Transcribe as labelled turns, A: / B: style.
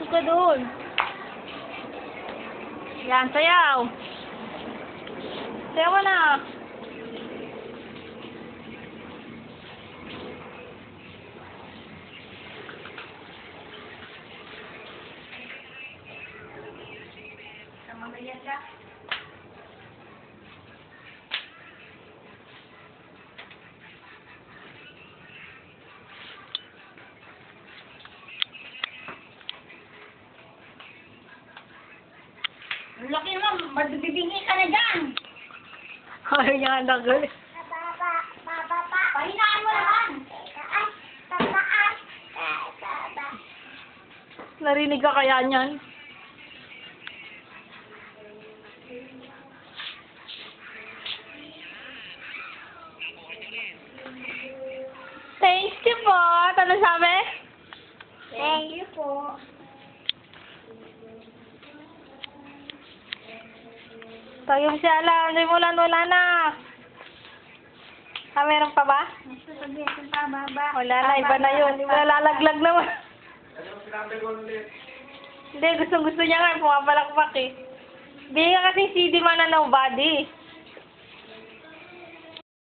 A: Pasok ka doon. Yan, sayaw. Sayaw na.
B: Mamaya ka. Ang laki naman, magbibingi ka na dyan.
A: Ayaw niya nga nagal.
B: Pahinaan mo naman.
A: Narinig ka kaya niyan? Thank you po. Ano sabi?
B: Thank you po.
A: Tayo siya lang. Hindi mo lang wala na. Ah, meron pa ba?
B: Sasabihin pa, baba.
A: Wala na. Iba na yun. Hindi mo nalalaglag naman. Hindi. Gusto niya nga. Pumapalakpak eh. Bigyan ka kasi CD man na nobody.